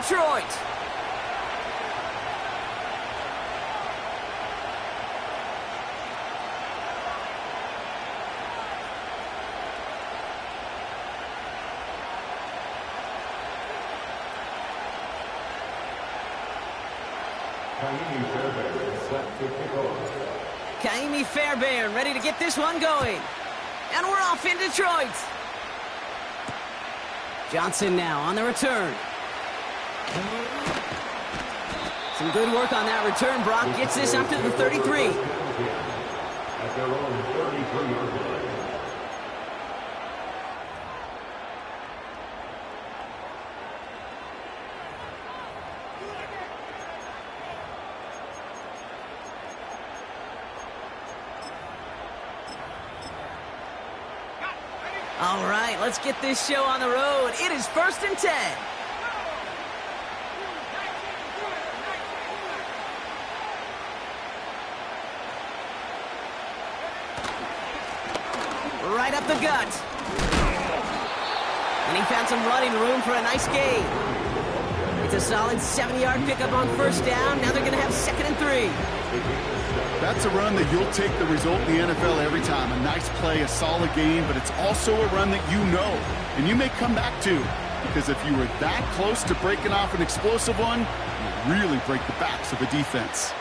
Detroit. Kaimi Fairbairn ready to get this one going. And we're off in Detroit. Johnson now on the return. Some good work on that return. Brock gets this up to the 33. At their own 33-yard line. All right, let's get this show on the road. It is 1st and 10. Right up the gut. And he found some running room for a nice gain. It's a solid 70-yard pickup on 1st down. Now they're going to have 2nd and 3. That's a run that you'll take the result in the NFL every time. A nice play, a solid game, but it's also a run that you know, and you may come back to. Because if you were that close to breaking off an explosive one, you really break the backs of a defense.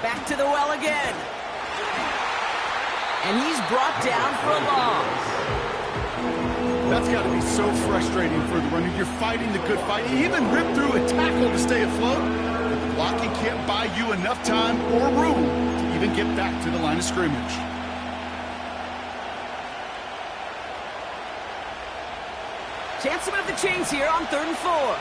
Back to the well again. And he's brought down for a loss. That's got to be so frustrating for the runner. You're fighting the good fight. You even rip through a tackle to stay afloat. But the blocking can't buy you enough time or room to even get back to the line of scrimmage. Chance to move the chains here on 3rd and 4.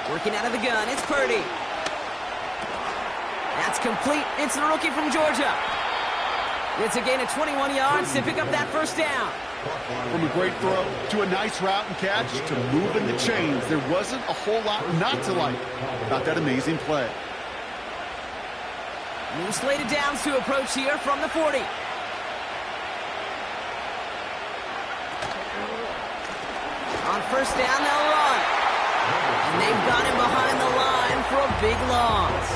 Working out of the gun, it's Purdy. That's complete. It's the rookie from Georgia. It's a gain of 21 yards to pick up that 1st down. From a great throw to a nice route and catch to moving the chains, there wasn't a whole lot not to like about that amazing play. New slated downs to approach here from the 40. On 1st down, they'll run. And they've got him behind the line for a big loss.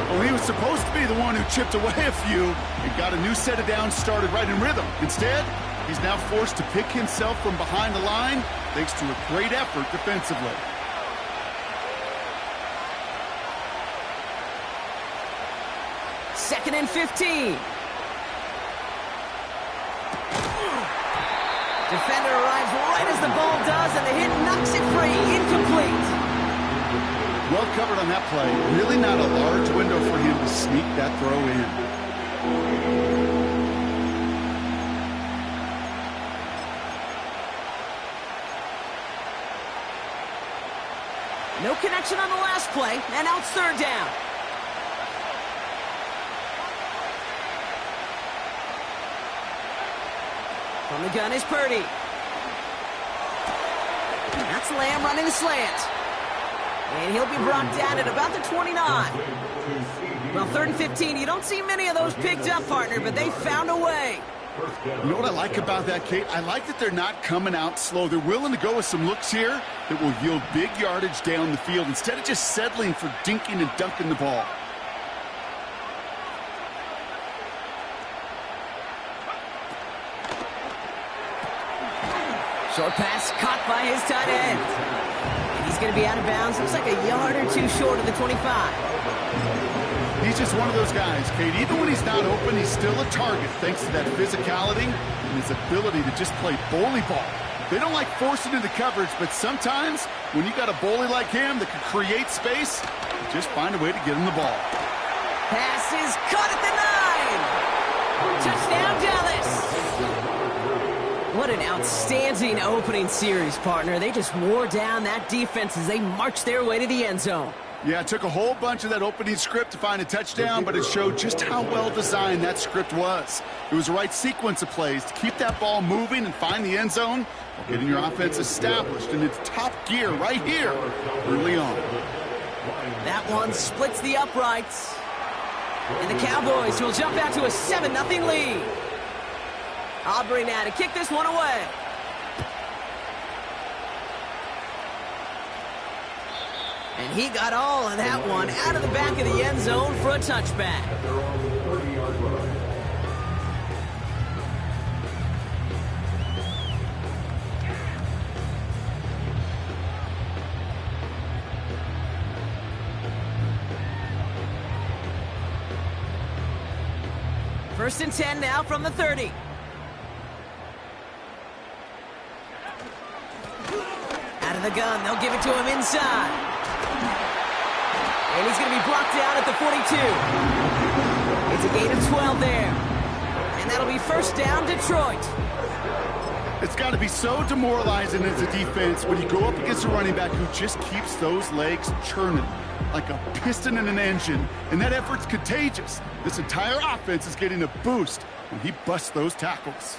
Well, he was supposed to be the one who chipped away a few and got a new set of downs started right in rhythm. Instead, he's now forced to pick himself from behind the line thanks to a great effort defensively. Second and 15. Defender arrives right as the ball does, and the hit knocks it free. Incomplete. Well covered on that play. Really not a large window for him to sneak that throw in. No connection on the last play, and now it's 3rd down. From the gun is Purdy. That's Lamb running the slant. And he'll be brought down at about the 29. Well, 3rd and 15, you don't see many of those picked up, partner, but they found a way. You know what I like about that, Kate? I like that they're not coming out slow. They're willing to go with some looks here that will yield big yardage down the field instead of just settling for dinking and dunking the ball. Short pass caught by his tight end. And he's going to be out of bounds. Looks like a yard or two short of the 25. He's just one of those guys, Kate. Even when he's not open, he's still a target thanks to that physicality and his ability to just play bully ball. They don't like forcing into coverage, but sometimes when you got a bully like him that can create space, you just find a way to get him the ball. Pass is caught at the 9. Touchdown, Dallas. What an outstanding opening series, partner. They just wore down that defense as they marched their way to the end zone. Yeah, it took a whole bunch of that opening script to find a touchdown, but it showed just how well designed that script was. It was the right sequence of plays to keep that ball moving and find the end zone while getting your offense established in its top gear right here early on. That one splits the uprights. And the Cowboys will jump out to a 7-0 lead. Aubrey now to kick this one away. And he got all of that one out of the back of the end zone for a touchback. First and 10 now from the 30. Out of the gun, they'll give it to him inside. And he's going to be blocked down at the 42. It's a gain of 12 there. And that'll be first down, Detroit. It's got to be so demoralizing as a defense when you go up against a running back who just keeps those legs churning like a piston in an engine. And that effort's contagious. This entire offense is getting a boost when he busts those tackles.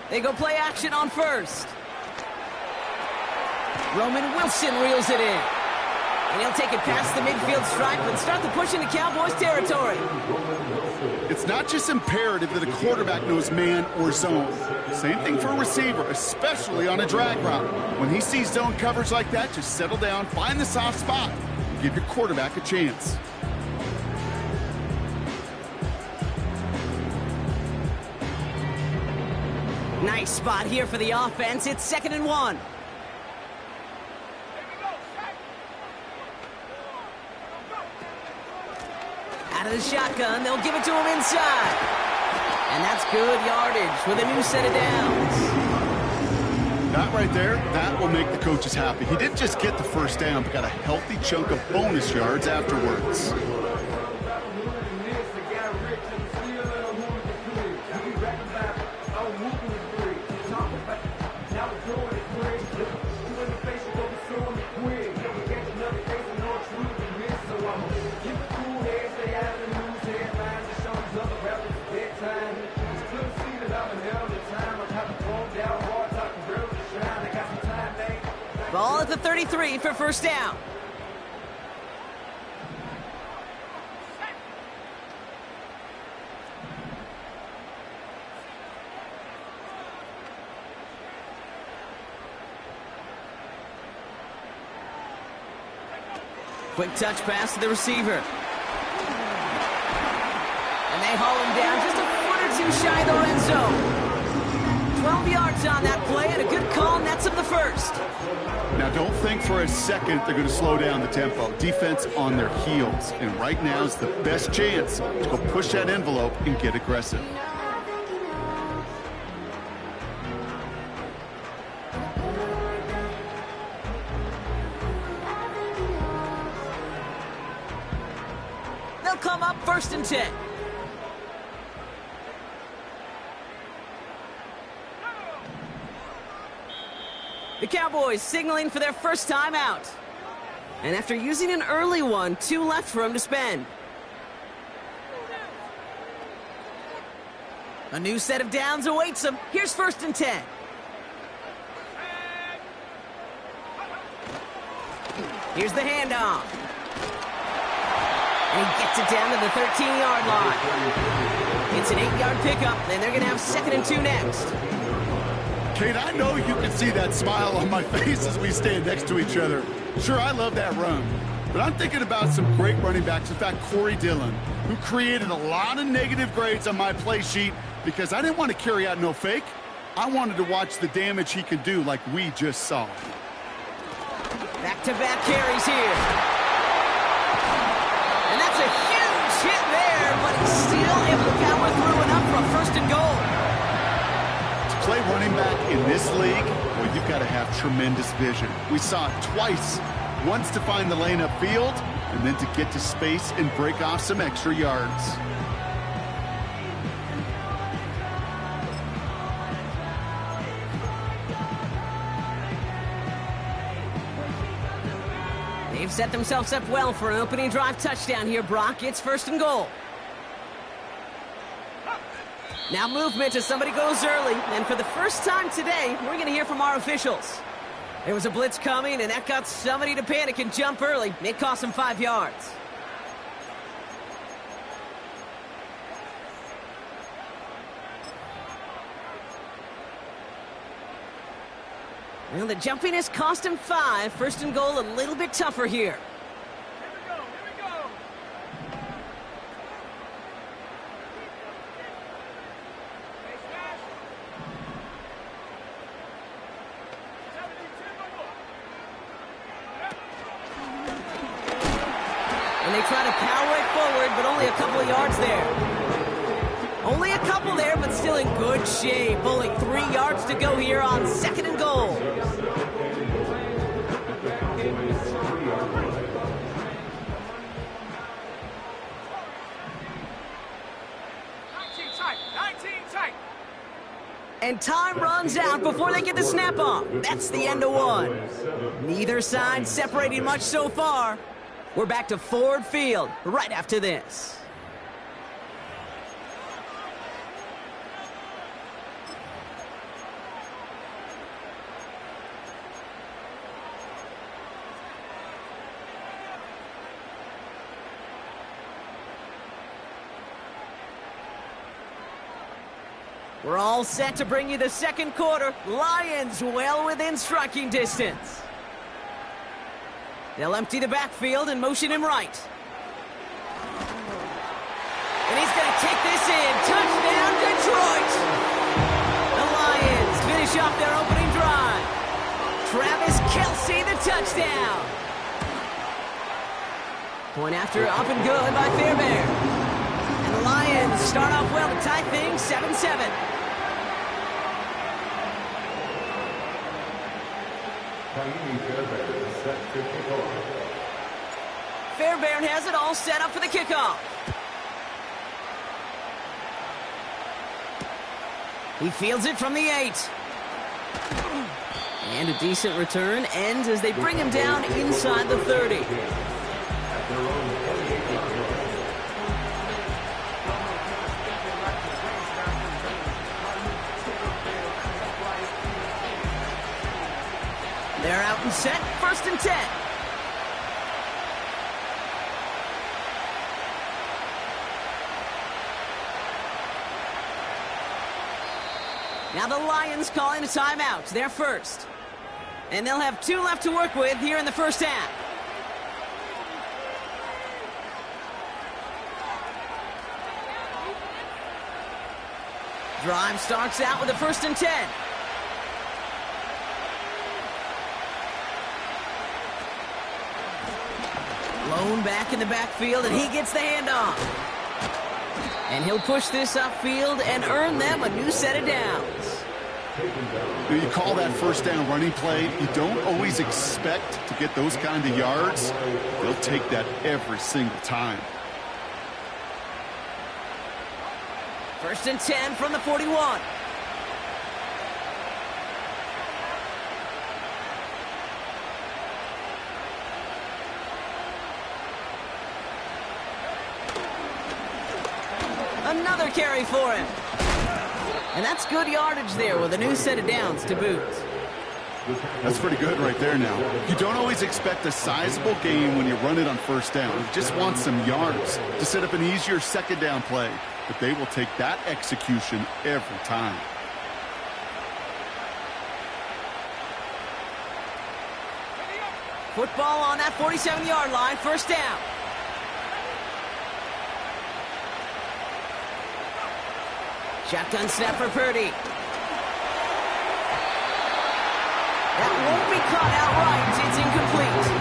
They go play action on first. Roman Wilson reels it in. And he'll take it past the midfield stripe and start the push into Cowboys territory. It's not just imperative that a quarterback knows man or zone. Same thing for a receiver, especially on a drag route. When he sees zone coverage like that, just settle down, find the soft spot, and give your quarterback a chance. Nice spot here for the offense. It's 2nd and 1. Out of the shotgun, they'll give it to him inside. And that's good yardage with a new set of downs. That right there, that will make the coaches happy. He didn't just get the first down, but got a healthy chunk of bonus yards afterwards. Ball at the 33 for first down. Quick touch pass to the receiver. And they haul him down just a foot or two shy of the red zone. 12 yards on that play, and a good call nets him the first. Now, don't think for a second they're going to slow down the tempo. Defense on their heels, and right now is the best chance to go push that envelope and get aggressive. They'll come up 1st and 10. The Cowboys signaling for their first time out. And after using an early one, 2 left for him to spend. A new set of downs awaits him. Here's 1st and 10. Here's the handoff. And he gets it down to the 13-yard line. It's an 8-yard pickup, and they're going to have 2nd and 2 next. Kate, I know you can see that smile on my face as we stand next to each other. Sure, I love that run. But I'm thinking about some great running backs. In fact, Corey Dillon, who created a lot of negative grades on my play sheet because I didn't want to carry out no fake. I wanted to watch the damage he could do like we just saw. Back-to-back carries here. And that's a huge hit there, but he's still able to power through enough for a 1st and goal. Play running back in this league, well, you've got to have tremendous vision. We saw it twice, once to find the lane upfield, and then to get to space and break off some extra yards. They've set themselves up well for an opening drive touchdown here, Brock. It's 1st and goal. Now movement as somebody goes early, and for the first time today, we're going to hear from our officials. There was a blitz coming, and that got somebody to panic and jump early. It cost them 5 yards. Well, the jumpiness cost him 5. 1st and goal, a little bit tougher here. And they try to power it forward, but only a couple of yards there. Only a couple there, but still in good shape. Only 3 yards to go here on 2nd and goal. And time runs out before they get the snap off. That's the end of one. Neither side separating much so far. We're back to Ford Field right after this. We're all set to bring you the 2nd quarter. Lions well within striking distance. They'll empty the backfield and motion him right. And he's going to take this in. Touchdown, Detroit! The Lions finish off their opening drive. Travis Kelce, the touchdown. Point after, up and good by Fairbairn. And the Lions start off well to tie things 7-7. Fairbairn has it all set up for the kickoff. He fields it from the 8. And a decent return ends as they bring him down inside the 30. They're out and set, 1st and 10. Now the Lions calling a timeout. They're first. And they'll have 2 left to work with here in the 1st half. Drive starts out with a 1st and 10. Lone back in the backfield, and he gets the handoff. And he'll push this upfield and earn them a new set of downs. You call that 1st down running play. You don't always expect to get those kind of yards. They'll take that every single time. 1st and 10 from the 41. Another carry for him. And that's good yardage there with a new set of downs to boot. That's pretty good right there now. You don't always expect a sizable gain when you run it on 1st down. You just want some yards to set up an easier 2nd down play. But they will take that execution every time. Football on that 47-yard line, 1st down. Shotgun snap for Purdy. That won't be caught outright. It's incomplete.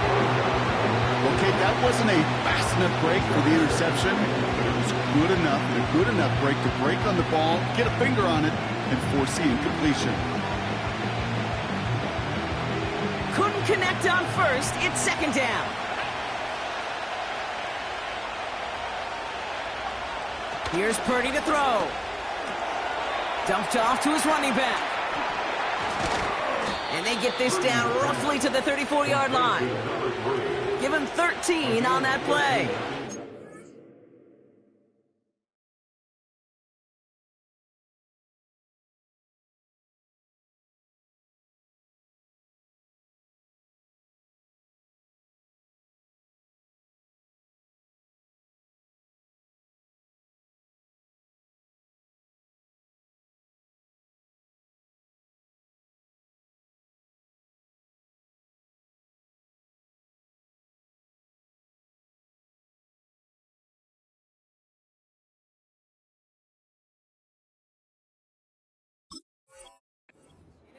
Okay, that wasn't a fast enough break for the interception, but it was good enough and a good enough break to break on the ball, get a finger on it, and force the incompletion. Couldn't connect on 1st. It's 2nd down. Here's Purdy to throw. Dumped off to his running back. And they get this down roughly to the 34-yard line. Give him 13 on that play.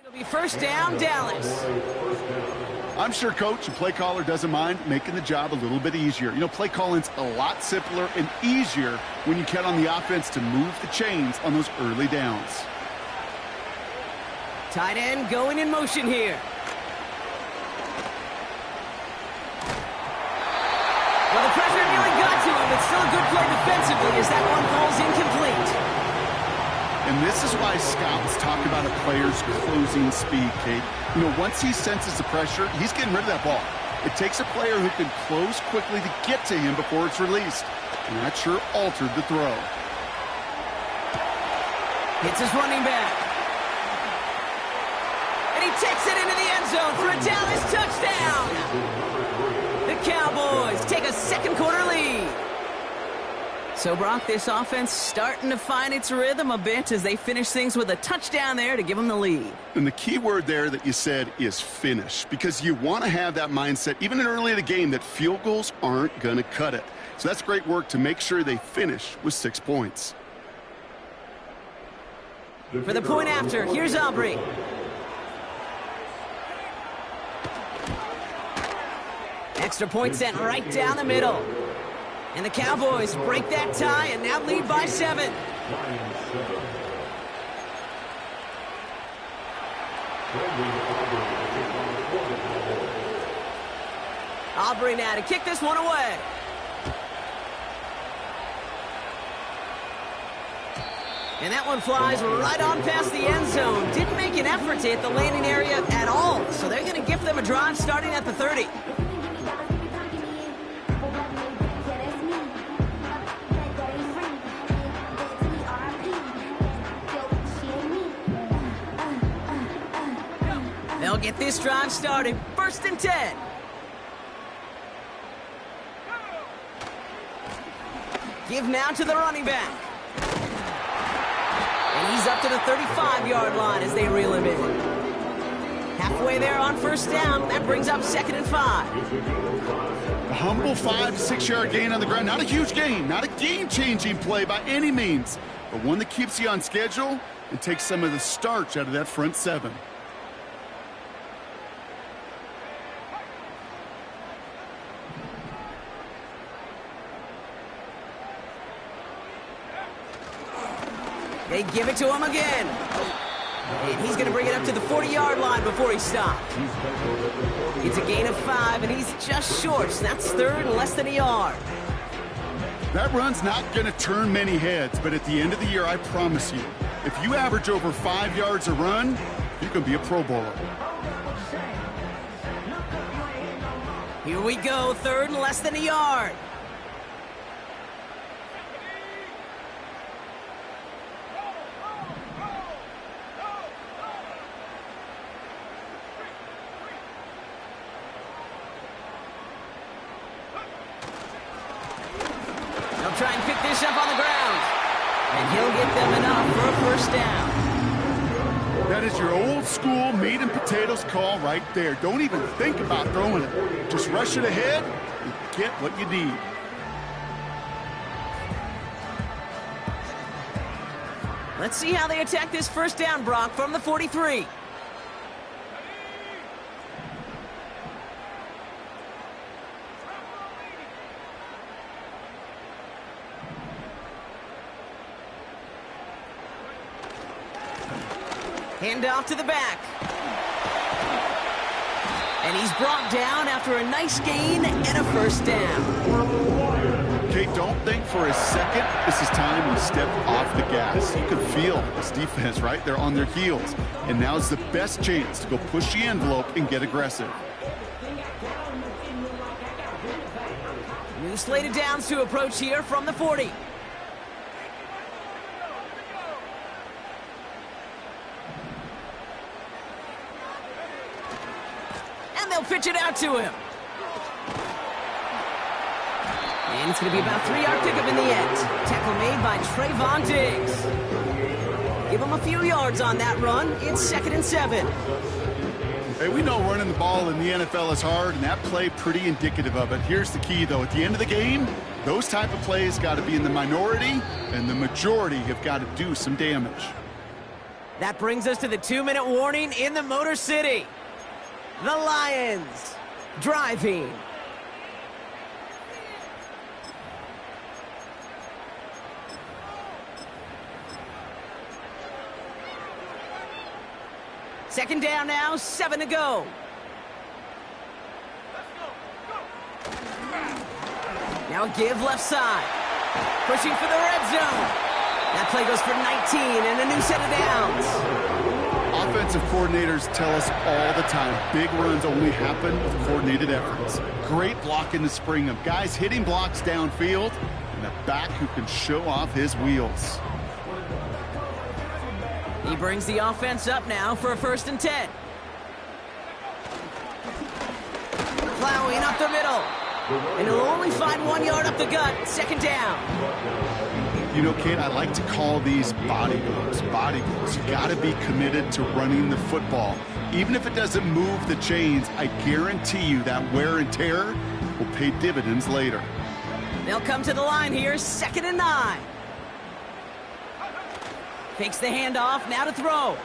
It'll be first down, Dallas. I'm sure coach and play caller doesn't mind making the job a little bit easier. You know, play calling's a lot simpler and easier when you count on the offense to move the chains on those early downs. Tight end going in motion here. Well, the pressure nearly got to him, but still a good play defensively as that one falls incomplete. And this is why scouts talk about a player's closing speed, Kate. You know, once he senses the pressure, he's getting rid of that ball. It takes a player who can close quickly to get to him before it's released. And that sure altered the throw. Hits his running back. And he takes it into the end zone for a Dallas touchdown. The Cowboys take a second quarter lead. So, Brock, this offense starting to find its rhythm a bit as they finish things with a touchdown there to give them the lead. And the key word there that you said is finish, because you want to have that mindset, even in early in the game, that field goals aren't going to cut it. So that's great work to make sure they finish with 6 points. For the point after, here's Aubrey. Extra point sent right down the middle. And the Cowboys break that tie and now lead by 7. Aubrey now to kick this one away. And that one flies right on past the end zone. Didn't make an effort to hit the landing area at all. So they're going to give them a drive starting at the 30. They'll get this drive started. 1st and 10. Give now to the running back. And he's up to the 35-yard line as they reel him in. Halfway there on 1st down. That brings up 2nd and 5. A humble 5 to 6 yard gain on the ground. Not a huge gain. Not a game-changing play by any means. But one that keeps you on schedule and takes some of the starch out of that front 7. They give it to him again. And he's going to bring it up to the 40-yard line before he stops. It's a gain of 5, and he's just short. So that's 3rd and less than a yard. That run's not going to turn many heads, but at the end of the year, I promise you, if you average over 5 yards a run, you can be a Pro Bowler. Here we go, 3rd and less than a yard. Try and pick this up on the ground. And he'll get them enough for a 1st down. That is your old school meat and potatoes call right there. Don't even think about throwing it. Just rush it ahead and get what you need. Let's see how they attack this 1st down, Brock, from the 43. Hand off to the back. And he's brought down after a nice gain and a 1st down. Okay, don't think for a second this is time to step off the gas. You can feel this defense, right? They're on their heels. And now's the best chance to go push the envelope and get aggressive. New slated downs to approach here from the 40. And they'll pitch it out to him. And it's going to be about a 3-yard pickup in the end. Tackle made by Trayvon Diggs. Give him a few yards on that run. It's 2nd and 7. Hey, we know running the ball in the NFL is hard, and that play pretty indicative of it. Here's the key, though. At the end of the game, those type of plays got to be in the minority, and the majority have got to do some damage. That brings us to the 2-minute warning in the Motor City. The Lions driving. Second down now, 7 to go. Now a give left side. Pushing for the red zone. That play goes for 19 and a new set of downs. Offensive coordinators tell us all the time, big runs only happen with coordinated efforts. Great block in the spring of guys hitting blocks downfield and a back who can show off his wheels. He brings the offense up now for a 1st and 10. Plowing up the middle. And he'll only find 1 yard up the gut. 2nd down. You know, Kate, I like to call these body blows. Body blows. You got to be committed to running the football. Even if it doesn't move the chains, I guarantee you that wear and tear will pay dividends later. They'll come to the line here. 2nd and 9. Takes the handoff, now to throw.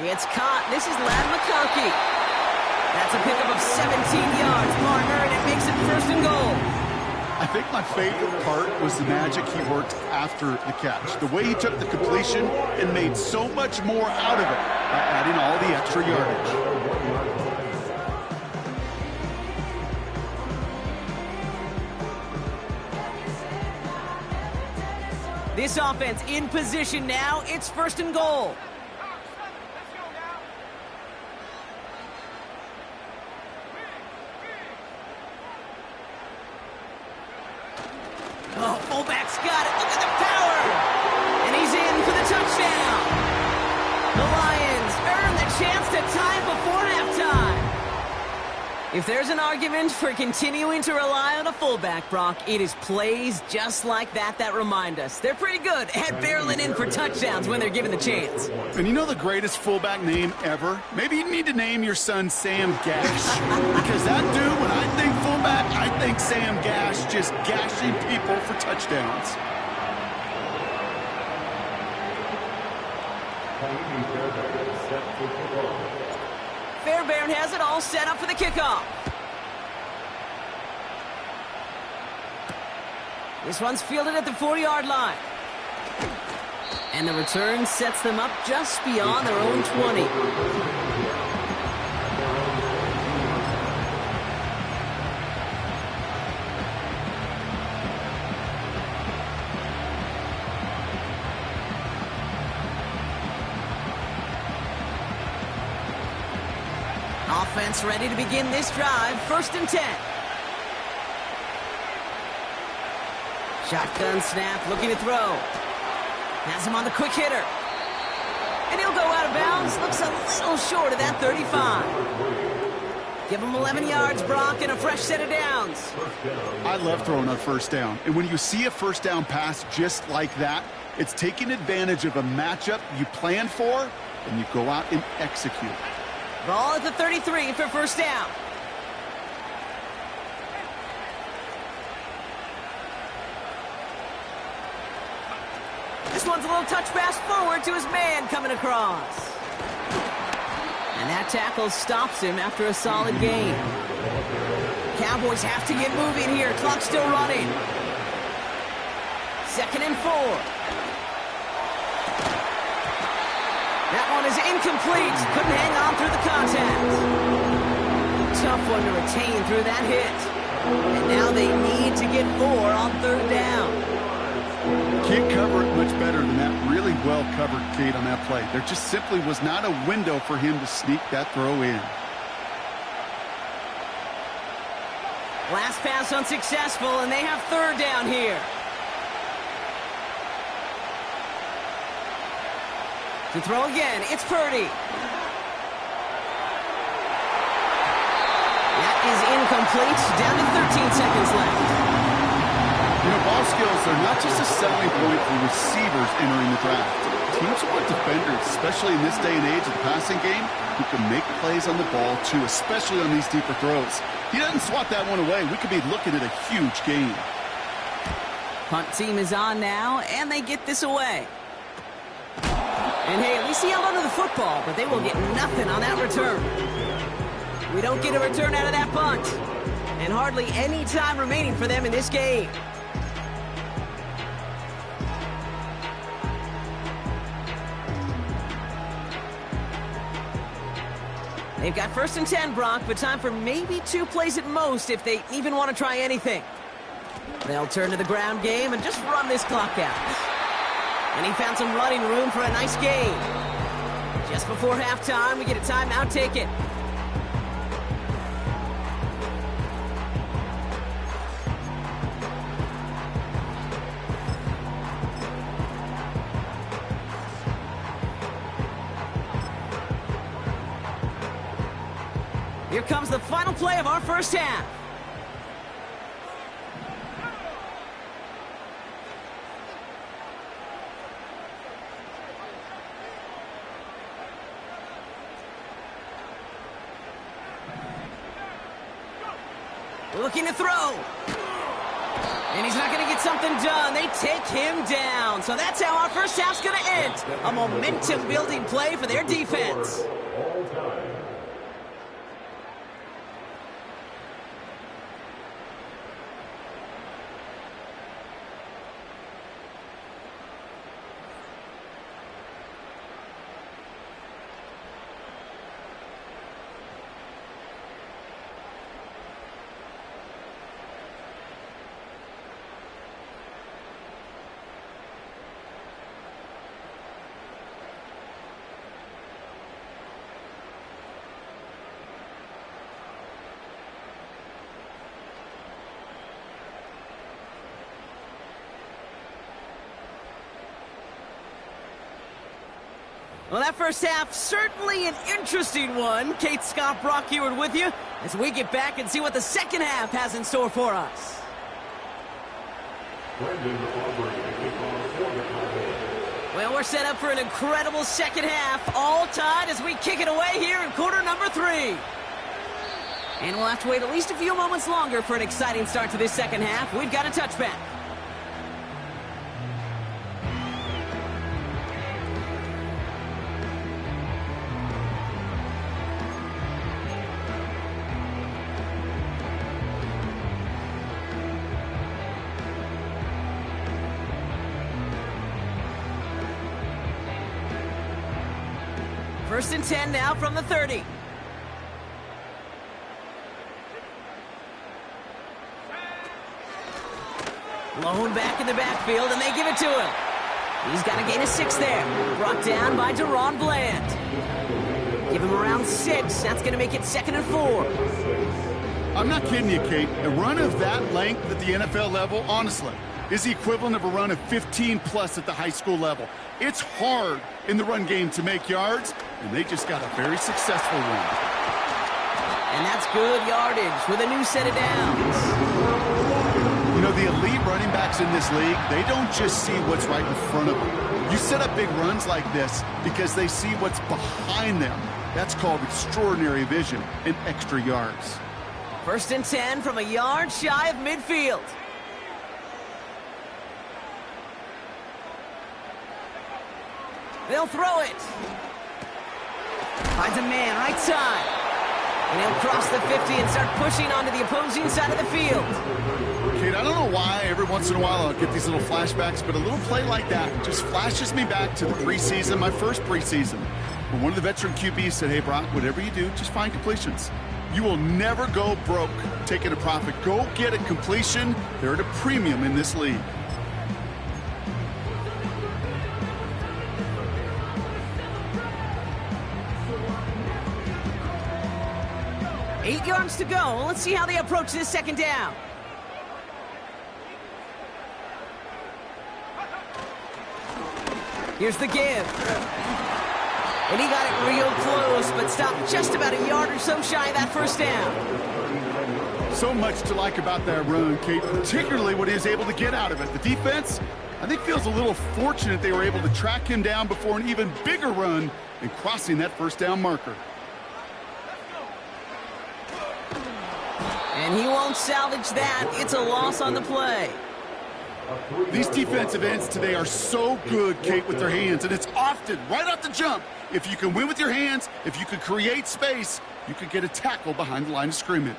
It's caught. This is Ladd McConkey. That's a pickup of 17 yards, partner, and it makes it 1st and goal. I think my favorite part was the magic he worked after the catch. The way he took the completion and made so much more out of it by adding all the extra yardage. This offense in position now. It's 1st and goal. Oh, fullback's got it. Look at the power. And he's in for the touchdown. The Lions earn the chance to tie it before halftime. If there's an argument for continuing to rely on a fullback, Brock, it is plays just like that that remind us. They're pretty good at barreling in for touchdowns when they're given the chance. And you know the greatest fullback name ever? Maybe you need to name your son Sam Gash. Because that dude, when I think fullback, I think Sam Gash just gashing people for touchdowns. Fairbairn has it all set up for the kickoff. This one's fielded at the 40-yard line. And the return sets them up just beyond their own 20. Offense ready to begin this drive. 1st and 10. Shotgun snap, looking to throw. Has him on the quick hitter. And he'll go out of bounds. Looks a little short of that 35. Give him 11 yards, Brock, and a fresh set of downs. I love throwing on 1st down. And when you see a 1st down pass just like that, it's taking advantage of a matchup you planned for, and you go out and execute. Ball at the 33 for 1st down. This one's a little touch pass forward to his man coming across. And that tackle stops him after a solid gain. Cowboys have to get moving here. Clock's still running. 2nd and 4. That one is incomplete. Couldn't hang on through the contact. Tough one to retain through that hit. And now they need to get 4 on 3rd down. Can't cover it much better than that. Really well covered, Kate, on that play. There just simply was not a window for him to sneak that throw in. Last pass unsuccessful, and they have 3rd down here. To throw again, it's Purdy. That is incomplete. Down to 13 seconds left. You know, ball skills are not just a selling point for receivers entering the draft. Teams want defenders, especially in this day and age of the passing game, who can make plays on the ball, too, especially on these deeper throws. He doesn't swat that one away. We could be looking at a huge game. Punt team is on now, and they get this away. And hey, at least he held onto the football, but they will get nothing on that return. We don't get a return out of that punt. And hardly any time remaining for them in this game. They've got 1st and 10, Brock, but time for maybe 2 plays at most if they even want to try anything. They'll turn to the ground game and just run this clock out. And he found some running room for a nice gain. Just before halftime, we get a timeout ticket. Here comes the final play of our first half. Looking to throw. And he's not going to get something done. They take him down. So that's how our first half's going to end. A momentum-building play for their defense. Well, that first half, certainly an interesting one. Kate, Scott, Brock Heward with you as we get back and see what the second half has in store for us. Well, we're set up for an incredible second half, all tied as we kick it away here in quarter number 3. And we'll have to wait at least a few moments longer for an exciting start to this second half. We've got a touchback. First and 10 now from the 30. Lone back in the backfield, and they give it to him. He's got a gain of 6 there. Brought down by Deron Bland. Give him around 6. That's going to make it 2nd and 4. I'm not kidding you, Kate. A run of that length at the NFL level, honestly, is the equivalent of a run of 15-plus at the high school level. It's hard in the run game to make yards, and they just got a very successful one. And that's good yardage with a new set of downs. You know, the elite running backs in this league, they don't just see what's right in front of them. You set up big runs like this because they see what's behind them. That's called extraordinary vision and extra yards. First and 10 from a yard shy of midfield. They'll throw it. Finds a man right side. And he'll cross the 50 and start pushing onto the opposing side of the field. Kate, I don't know why every once in a while I'll get these little flashbacks, but a little play like that just flashes me back to the preseason, my first preseason, when one of the veteran QBs said, hey, Brock, whatever you do, just find completions. You will never go broke taking a profit. Go get a completion. They're at a premium in this league. 8 yards to go. Let's see how they approach this second down. Here's the give. And he got it real close, but stopped just about a yard or so shy of that first down. So much to like about that run, Kate, particularly what he was able to get out of it. The defense, I think, feels a little fortunate they were able to track him down before an even bigger run and crossing that first down marker. And he won't salvage that. It's a loss on the play. These defensive ends today are so good, Kate, with their hands, and it's often right off the jump. If you can win with your hands, if you can create space, you can get a tackle behind the line of scrimmage.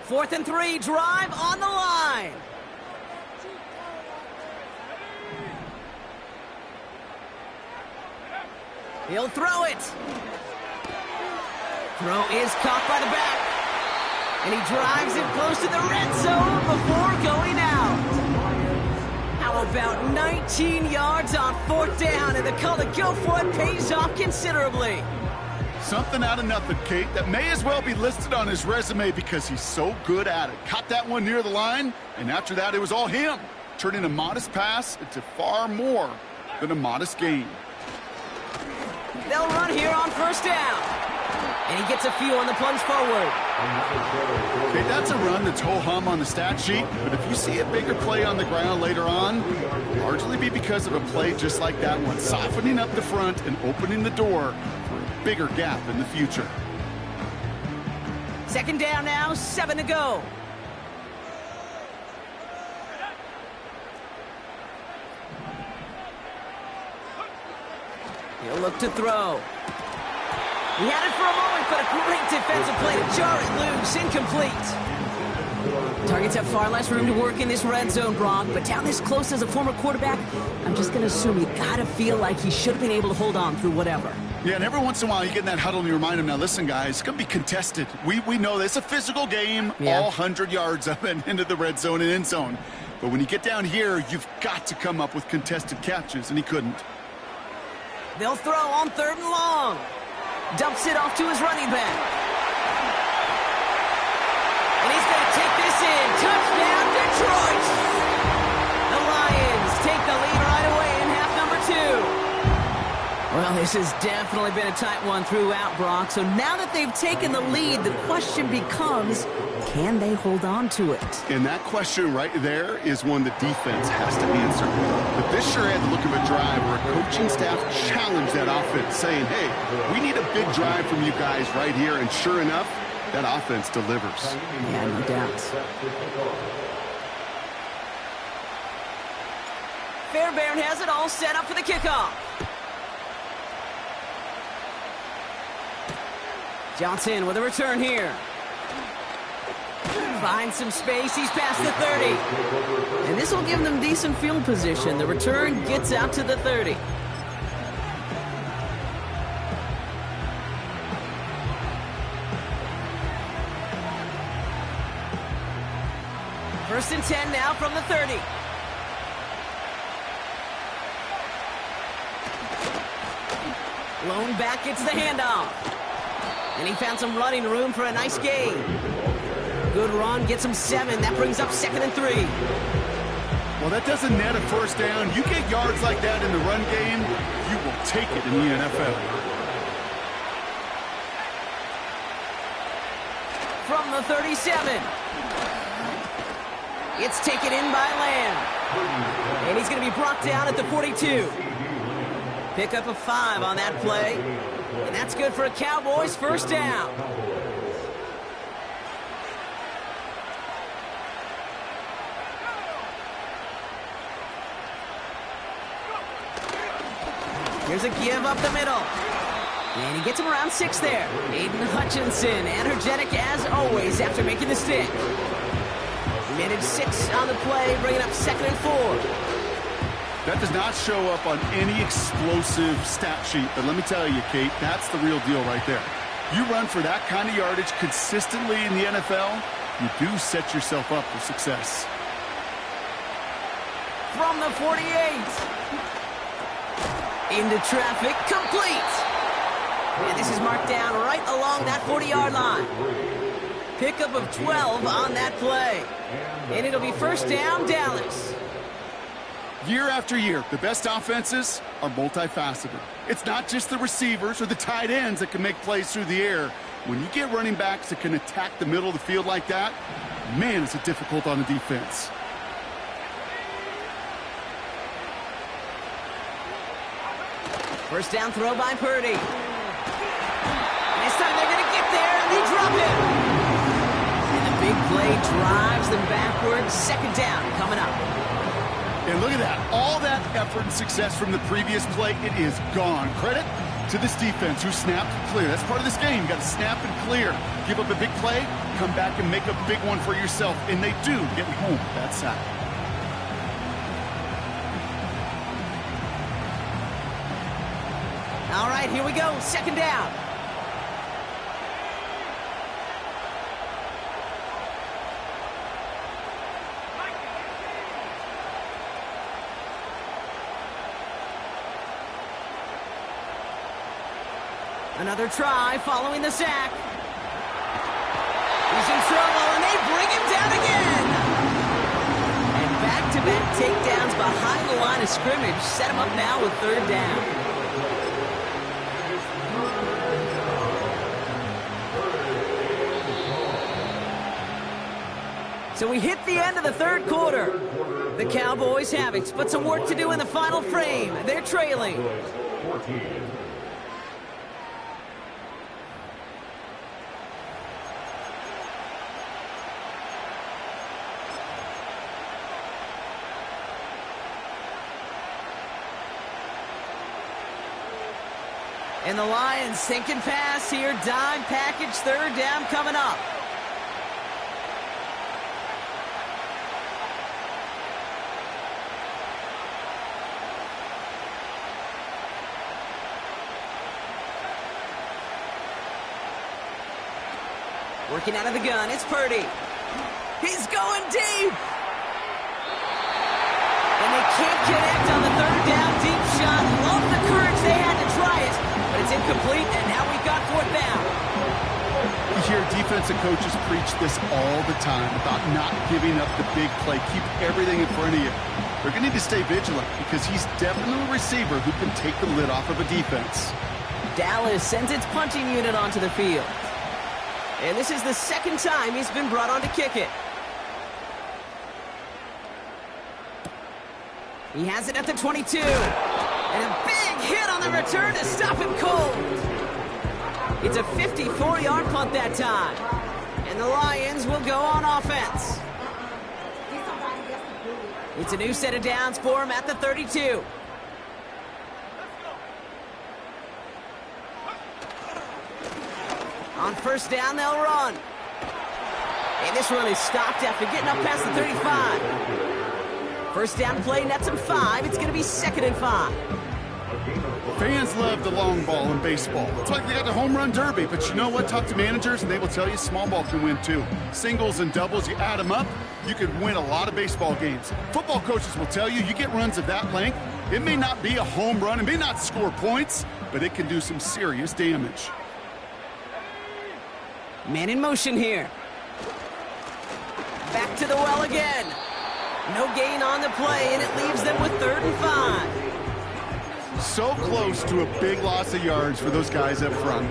Fourth and 3, drive on the line. He'll throw it. Throw is caught by the back. And he drives it close to the red zone before going out. How about 19 yards on fourth down, and the call to go for it pays off considerably. Something out of nothing, Kate, that may as well be listed on his resume because he's so good at it. Caught that one near the line, and after that, it was all him, turning a modest pass into far more than a modest gain. They'll run here on first down. And he gets a few on the plunge forward. Okay, that's a run that's ho-hum on the stat sheet, but if you see a bigger play on the ground later on, it'll largely be because of a play just like that one, softening up the front and opening the door for a bigger gap in the future. Second down now, 7 to go. He'll look to throw. He had it for a moment, but a great defensive play to jar it loose. Incomplete. Targets have far less room to work in this red zone, Brock, but down this close as a former quarterback, I'm just going to assume you got to feel like he should have been able to hold on through whatever. Yeah, and every once in a while you get in that huddle and you remind him, now listen, guys, it's going to be contested. We know this. It's a physical game, all 100 yards up and into the red zone and end zone. But when you get down here, you've got to come up with contested catches, and he couldn't. They'll throw on third and long. Dumps it off to his running back. And he's going to take this in. Touchdown, Detroit! The Lions take the lead right away in half number 2. Well, this has definitely been a tight one throughout, Brock. So now that they've taken the lead, the question becomes, can they hold on to it? And that question right there is one the defense has to answer. But this sure had the look of a drive where a coaching staff challenged that offense, saying, hey, we need a big drive from you guys right here. And sure enough, that offense delivers. Yeah, no doubt. Fairbairn has it all set up for the kickoff. Johnson with a return here. Finds some space. He's past the 30. And this will give them decent field position. The return gets out to the 30. First and 10 now from the 30. Lone back gets the handoff. And he found some running room for a nice gain. Good run, gets him 7. That brings up 2nd and 3. Well, that doesn't net a first down. You get yards like that in the run game, you will take it in the NFL. From the 37. It's taken in by Lamb. And he's going to be brought down at the 42. Pick up a 5 on that play. And that's good for a Cowboys first down. Here's a give up the middle. And he gets him around 6 there. Aiden Hutchinson, energetic as always after making the stick. Minute 6 on the play, bringing up 2nd and 4. That does not show up on any explosive stat sheet, but let me tell you, Kate, that's the real deal right there. You run for that kind of yardage consistently in the NFL, you do set yourself up for success. From the 48. Into traffic, complete. And this is marked down right along that 40-yard line. Pickup of 12 on that play. And it'll be first down, Dallas. Year after year, the best offenses are multifaceted. It's not just the receivers or the tight ends that can make plays through the air. When you get running backs that can attack the middle of the field like that, man, is it difficult on the defense. First down throw by Purdy. This time they're going to get there, and they drop him. And the big play drives them backwards. 2nd down coming up. And look at that. All that effort and success from the previous play, it is gone. Credit to this defense who snapped and clear. That's part of this game. You got to snap and clear. Give up a big play, come back and make a big one for yourself. And they do, getting home with that sack. All right, here we go. 2nd down. Another try following the sack. He's in trouble, and they bring him down again. And back-to-back takedowns behind the line of scrimmage set him up now with 3rd down. So we hit the end of the 3rd quarter. The Cowboys have it, but some work to do in the final frame. They're trailing. And the Lions sinking pass here. Dime package, 3rd down coming up. Working out of the gun, it's Purdy. He's going deep. And they can't connect on the 3rd down deep shot. Love the courage they had to try it. But it's incomplete, and now we've got 4th down. You hear defensive coaches preach this all the time about not giving up the big play. Keep everything in front of you. They're going to need to stay vigilant because he's definitely a receiver who can take the lid off of a defense. Dallas sends its punting unit onto the field. And this is the 2nd time he's been brought on to kick it. He has it at the 22. And a big hit on the return to stop him cold. It's a 54-yard punt that time. And the Lions will go on offense. It's a new set of downs for him at the 32. On 1st down, they'll run. And this run is stopped after getting up past the 35. 1st down play nets him 5. It's going to be 2nd and 5. Fans love the long ball in baseball. It's like they got the home run derby, but you know what? Talk to managers, and they will tell you small ball can win too. Singles and doubles, you add them up, you can win a lot of baseball games. Football coaches will tell you, you get runs of that length, it may not be a home run, it may not score points, but it can do some serious damage. Man in motion here. Back to the well again. No gain on the play, and it leaves them with 3rd and 5. So close to a big loss of yards for those guys up front.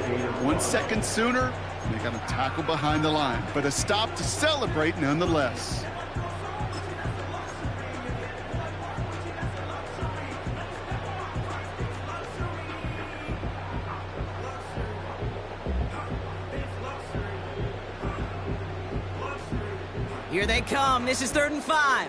1 second sooner, they got a tackle behind the line, but a stop to celebrate nonetheless. Here they come. This is 3rd and 5.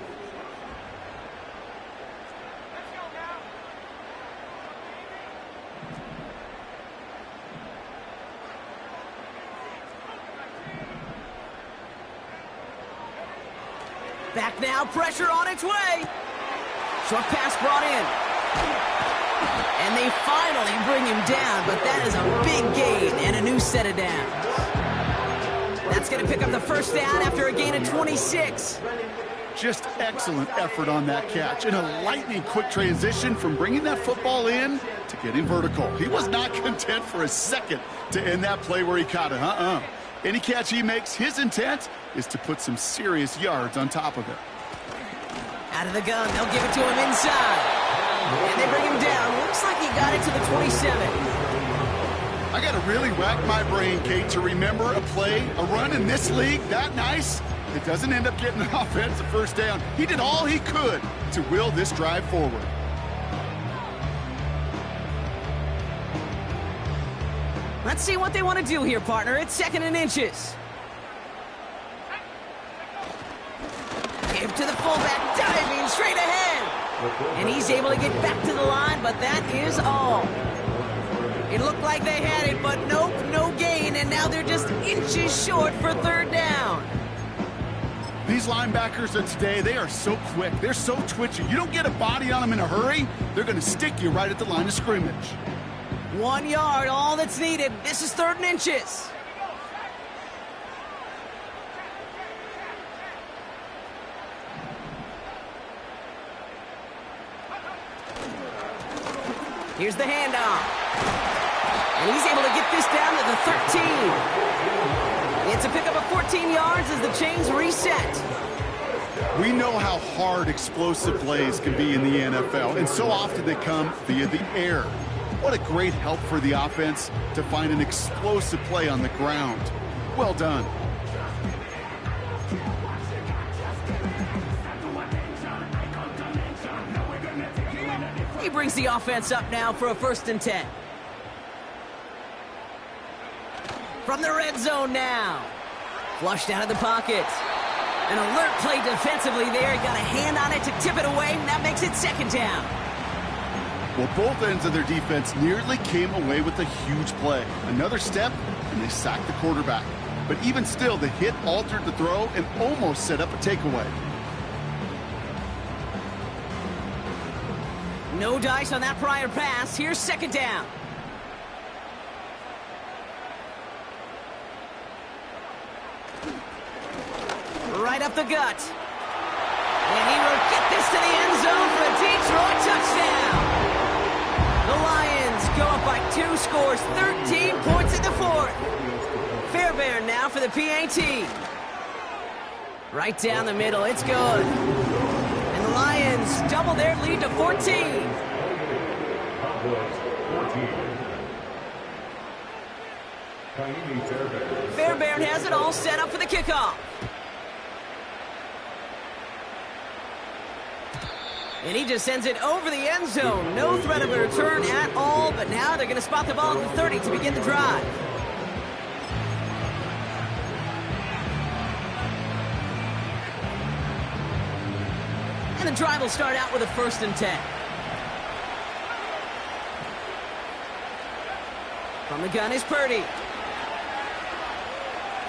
Back now, pressure on its way. Short pass brought in. And they finally bring him down, but that is a big gain and a new set of downs. That's going to pick up the first down after a gain of 26. Just excellent effort on that catch. And a lightning quick transition from bringing that football in to getting vertical. He was not content for a second to end that play where he caught it. Any catch he makes, his intent is to put some serious yards on top of it. Out of the gun, they'll give it to him inside. And they bring him down. Looks like he got it to the 27. I got to really rack my brain, Kate, to remember a play, a run in this league that nice. It doesn't end up getting an offensive first down. He did all he could to will this drive forward. Let's see what they want to do here, partner. It's 2nd and inches. Give to the fullback, diving straight ahead. And he's able to get back to the line, but that is all. It looked like they had it, but nope, no gain, and now they're just inches short for 3rd down. These linebackers of today, they are so quick. They're so twitchy. You don't get a body on them in a hurry, they're going to stick you right at the line of scrimmage. 1 yard, all that's needed. This is 3rd and inches. Here's the handoff. And he's able to get this down to the 13. It's a pickup of 14 yards as the chains reset. We know how hard explosive plays can be in the NFL, and so often they come via the air. What a great help for the offense to find an explosive play on the ground. Well done. He brings the offense up now for a 1st and 10. From the red zone now. Flushed out of the pocket. An alert play defensively there. Got a hand on it to tip it away, and that makes it 2nd down. Well, both ends of their defense nearly came away with a huge play. Another step, and they sacked the quarterback. But even still, the hit altered the throw and almost set up a takeaway. No dice on that prior pass. Here's 2nd down. Right up the gut. And he will get this to the end zone for a Detroit touchdown. The Lions go up by 2 scores, 13 points in the 4th. Fairbairn now for the PAT. Right down the middle, it's good. And the Lions double their lead to 14. Cowboys 14. Fairbairn has it all set up for the kickoff. And he just sends it over the end zone. No threat of a return at all, but now they're going to spot the ball at the 30 to begin the drive. And the drive will start out with a 1st and 10. From the gun is Purdy.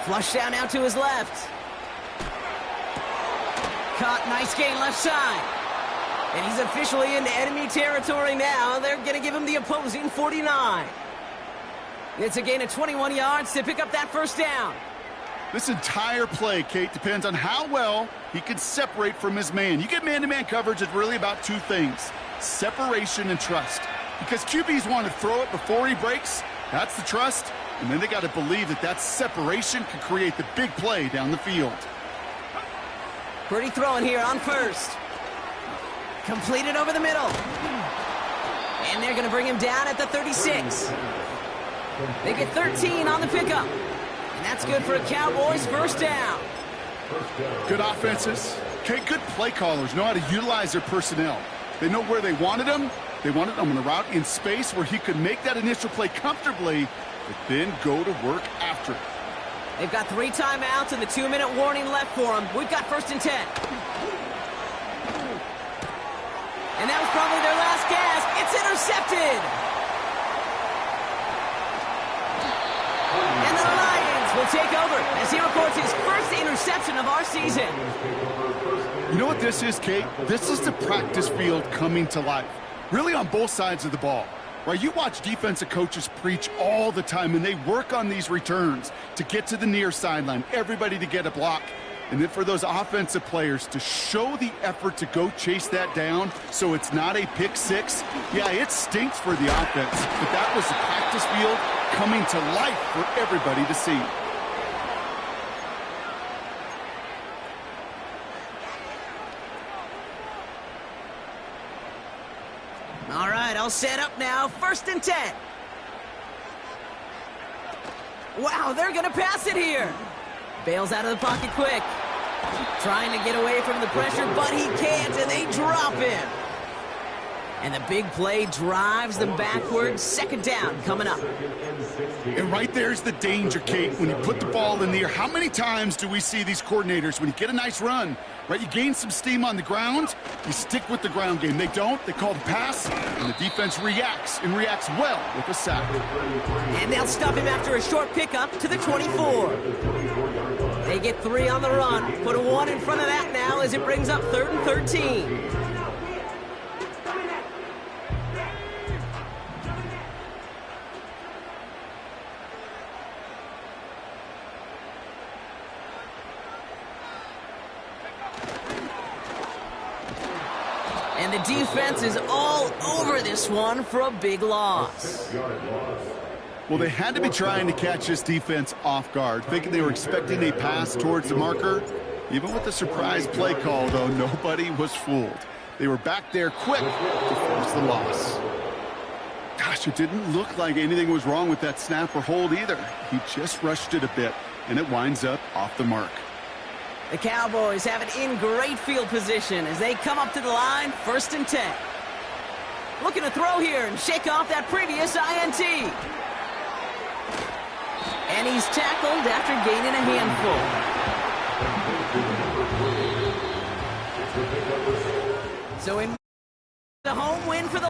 Flush down now to his left. Caught, nice gain left side. And he's officially into enemy territory now. They're going to give him the opposing 49. It's a gain of 21 yards to pick up that 1st down. This entire play, Kate, depends on how well he can separate from his man. You get man-to-man coverage, it's really about 2 things: separation and trust. Because QBs want to throw it before he breaks. That's the trust. And then they got to believe that that separation can create the big play down the field. Purdy throwing here on 1st. Completed over the middle. And they're going to bring him down at the 36. They get 13 on the pickup. And that's good for a Cowboys 1st down. Good offenses. Okay, good play callers know how to utilize their personnel. They know where they wanted him. They wanted him on a route in space where he could make that initial play comfortably, but then go to work after it. They've got 3 timeouts and the 2-minute warning left for them. We've got 1st and 10. And that was probably their last gasp. It's intercepted. And the Lions will will take over as he records his first interception of our season. You know what this is, Kate? This is the practice field coming to life, really on both sides of the ball. Right, you watch defensive coaches preach all the time, and they work on these returns to get to the near sideline, everybody to get a block. And then for those offensive players to show the effort to go chase that down so it's not a pick six, yeah, it stinks for the offense. But that was the practice field coming to life for everybody to see. All right, I'll set up now. 1st and 10. Wow, they're going to pass it here. Bails out of the pocket quick. Trying to get away from the pressure, but he can't, and they drop him. And the big play drives them backwards. 2nd down coming up. And right there's the danger, Kate, when you put the ball in the air. How many times do we see these coordinators, when you get a nice run, right, you gain some steam on the ground, you stick with the ground game. They don't. They call the pass, and the defense reacts, and reacts well with a sack. And they'll stop him after a short pickup to the 24. They get 3 on the run. Put a 1 in front of that now as it brings up 3rd and 13. And the defense is all over this one for a big loss. Well, they had to be trying to catch this defense off guard, thinking they were expecting a pass towards the marker. Even with the surprise play call, though, nobody was fooled. They were back there quick to force the loss. Gosh, it didn't look like anything was wrong with that snap or hold either. He just rushed it a bit, and it winds up off the mark. The Cowboys have it in great field position as they come up to the line, 1st and 10. Looking to throw here and shake off that previous INT. And he's tackled after gaining a handful. So in the home win for the